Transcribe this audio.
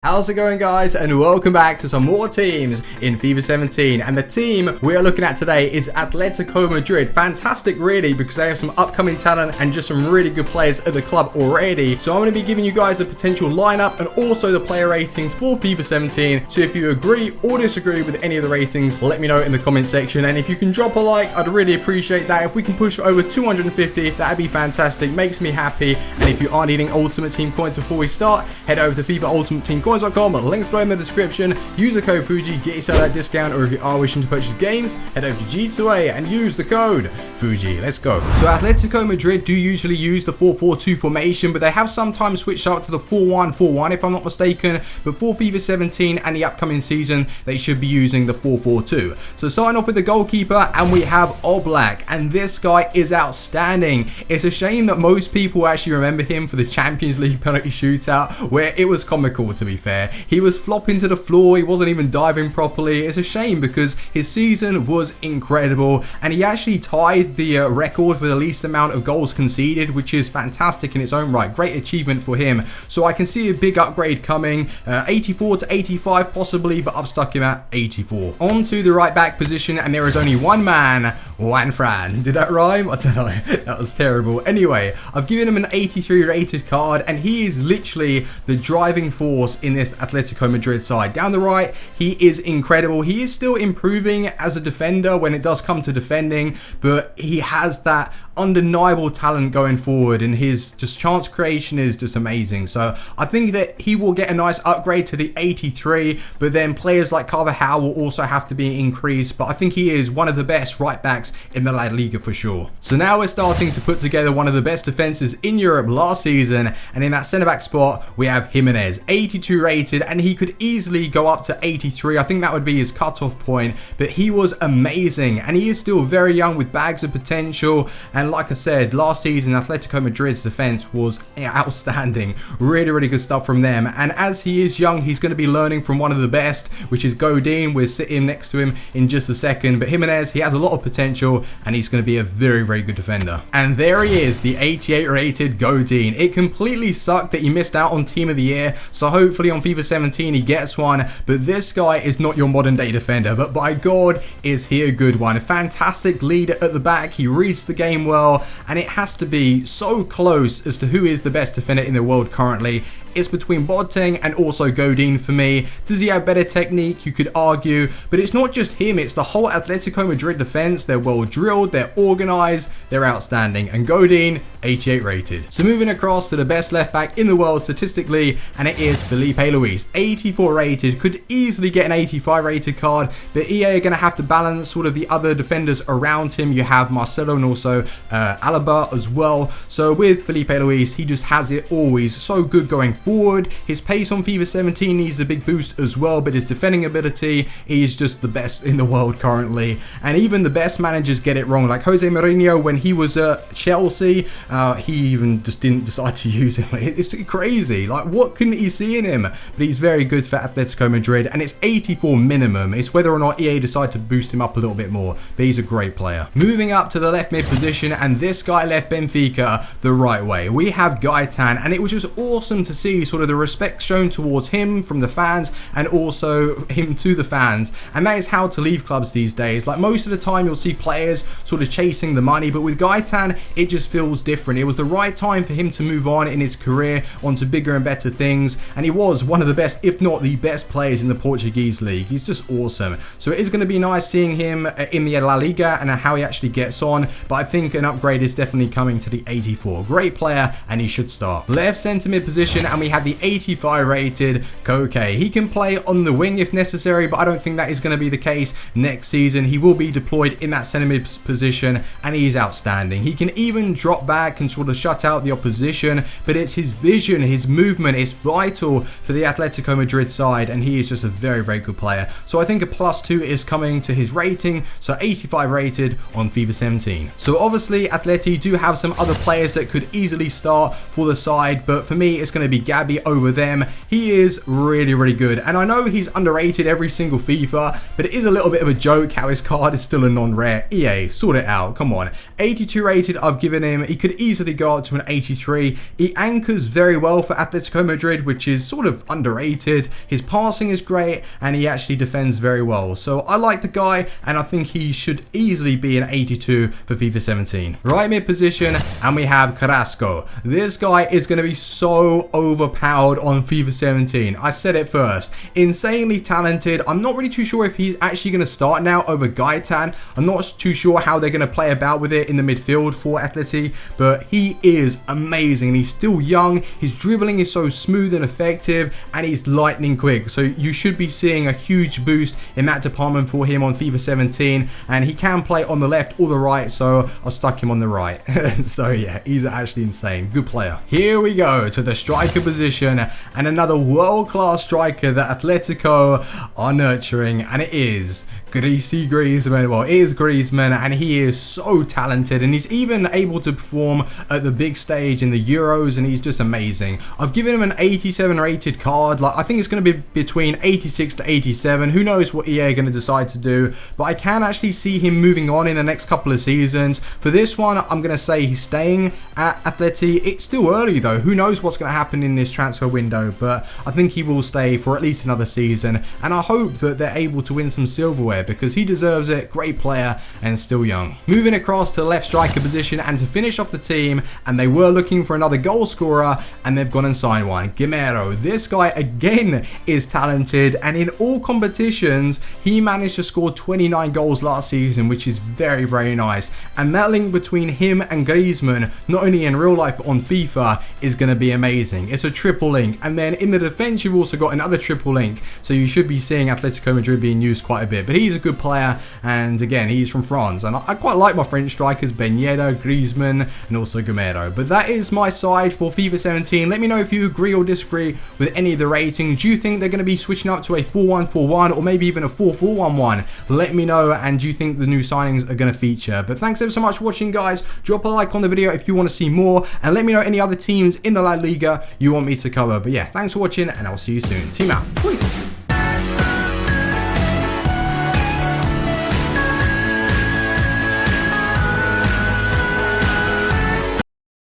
How's it going, guys, and welcome back to some more teams in FIFA 17. And the team we are looking at today is Atletico Madrid. Fantastic really, because they have some upcoming talent and just some really good players at the club already. So I'm going to be giving you guys a potential lineup and also the player ratings for FIFA 17. So if you agree or disagree with any of the ratings, let me know in the comment section. And if you can drop a like, I'd really appreciate that. If we can push for over 250, that'd be fantastic, makes me happy. And if you are needing Ultimate Team coins before we start, head over to FIFA Ultimate Team Coins. Links below in the description. Use the code Fuji, get yourself that discount, or if you are wishing to purchase games, head over to G2A and use the code Fuji. Let's go. So Atletico Madrid do usually use the 4-4-2 formation, but they have sometimes switched up to the 4-1-4-1 if I'm not mistaken. But for FIFA 17 and the upcoming season, they should be using the 4-4-2. So starting off with the goalkeeper, and we have Oblak, and this guy is outstanding. It's a shame that most people actually remember him for the Champions League penalty shootout, where it was comical, to be fair. He was flopping to the floor, he wasn't even diving properly. It's a shame because his season was incredible, and he actually tied the record for the least amount of goals conceded, which is fantastic in its own right. Great achievement for him. So I can see a big upgrade coming, 84 to 85 possibly, but I've stuck him at 84. On to the right back position, and there is only one man, Juan Fran. Did that rhyme? I don't know. That was terrible. Anyway, I've given him an 83 rated card, and he is literally the driving force in this Atletico Madrid side. Down the right, he is incredible. He is still improving as a defender when it does come to defending, but he has that undeniable talent going forward, and his just chance creation is just amazing. So I think that he will get a nice upgrade to the 83, but then players like Carvajal will also have to be increased, but I think he is one of the best right backs in the La Liga for sure. So now we're starting to put together one of the best defenses in Europe last season, and in that centre back spot we have Jimenez, 82 rated, and he could easily go up to 83. I think that would be his cutoff point, but he was amazing, and he is still very young with bags of potential. And like I said, last season Atletico Madrid's defense was outstanding. Really good stuff from them, and as he is young, he's going to be learning from one of the best, which is Godin. We're sitting next to him in just a second, but Jimenez, he has a lot of potential, and he's going to be a very good defender. And there he is, the 88 rated Godin. It completely sucked that he missed out on Team of the Year, so hopefully on FIFA 17 he gets one. But this guy is not your modern day defender, but by God is he a good one. A fantastic leader at the back, he reads the game well, and it has to be so close as to who is the best defender in the world currently. It's between Boateng and also Godin for me. Does he have better technique? You could argue, but it's not just him, it's the whole Atletico Madrid defense. They're well drilled, they're organized, they're outstanding, and Godin, 88 rated. So moving across to the best left back in the world statistically, and it is Felipe Luis, 84 rated, could easily get an 85 rated card, but EA are going to have to balance sort of the other defenders around him. You have Marcelo and also Alaba as well. So with Felipe Luis, he just has it always. So good going forward. His pace on FIFA 17 needs a big boost as well, but his defending ability, he's just the best in the world currently. And even the best managers get it wrong, like Jose Mourinho when he was at Chelsea, he even just didn't decide to use him. It's crazy, like what couldn't he see in him? But he's very good for Atletico Madrid, and it's 84 minimum. It's whether or not EA decide to boost him up a little bit more, but he's a great player. Moving up to the left mid position, and this guy left Benfica the right way. We have Gaetan, and it was just awesome to see sort of the respect shown towards him from the fans, and also him to the fans. And that is how to leave clubs these days. Like most of the time you'll see players sort of chasing the money, but with Gaetan it just feels different. It was the right time for him to move on in his career onto bigger and better things, and he was one of the best, if not the best players in the Portuguese league. He's just awesome. So it is going to be nice seeing him in the La Liga and how he actually gets on, but I think an upgrade is definitely coming to the 84. Great player, and he should start. Left centre mid position, and we have the 85 rated Koke. He can play on the wing if necessary, but I don't think that is going to be the case next season. He will be deployed in that centre mid position, and he's outstanding. He can even drop back and sort of shut out the opposition, but it's his vision, his movement is vital for the Atletico Madrid side, and he is just a very good player. So I think a +2 is coming to his rating, so 85 rated on FIFA 17. So obviously obviously Atleti do have some other players that could easily start for the side, but for me it's going to be Gabby over them. He is really good, and I know he's underrated every single FIFA, but it is a little bit of a joke how his card is still a non-rare. EA, sort it out, come on. 82 rated I've given him. He could easily go up to an 83. He anchors very well for Atletico Madrid, which is sort of underrated. His passing is great, and he actually defends very well. So I like the guy, and I think he should easily be an 82 for FIFA 17. Right mid position, and we have Carrasco. This guy is going to be so overpowered on FIFA 17. I said it first. Insanely talented. I'm not really too sure if he's actually going to start now over Gaetan. I'm not too sure how they're going to play about with it in the midfield for Atleti, but he is amazing. He's still young. His dribbling is so smooth and effective, and he's lightning quick. So you should be seeing a huge boost in that department for him on FIFA 17, and he can play on the left or the right, so I've stuck him on the right. So yeah, he's actually insane. Good player. Here we go to the striker position, and another world-class striker that Atletico are nurturing, and it is Griezmann. Well, it is Griezmann, and he is so talented, and he's even able to perform at the big stage in the Euros, and he's just amazing. I've given him an 87 rated card. Like, I think it's going to be between 86 to 87. Who knows what EA are going to decide to do, but I can actually see him moving on in the next couple of seasons. For this one, I'm going to say he's staying at Atleti. It's still early though. Who knows what's going to happen in this transfer window, but I think he will stay for at least another season, and I hope that they're able to win some silverware because he deserves it. Great player and still young. Moving across to the left striker position, and to finish off the team, and they were looking for another goal scorer, and they've gone and signed one. Guimero. This guy again is talented, and in all competitions he managed to score 29 goals last season, which is very nice. And that link between him and Griezmann, not only in real life but on FIFA, is going to be amazing. It's a triple link, and then in the defense you've also got another triple link, so you should be seeing Atletico Madrid being used quite a bit. But he's a good player, and again, he's from France, and I quite like my French strikers, Ben Yedder, Griezmann, and also Guimero. But that is my side for FIFA 17. Let me know if you agree or disagree with any of the ratings. Do you think they're going to be switching up to a 4-1-4-1 or maybe even a 4-4-1-1? Let me know, and do you think the new signings are going to feature? But thanks ever so much for watching, guys. Drop a like on the video if you want to see more, and let me know any other teams in the La Liga you want me to cover. But yeah, thanks for watching, and I'll see you soon. Team out. Peace.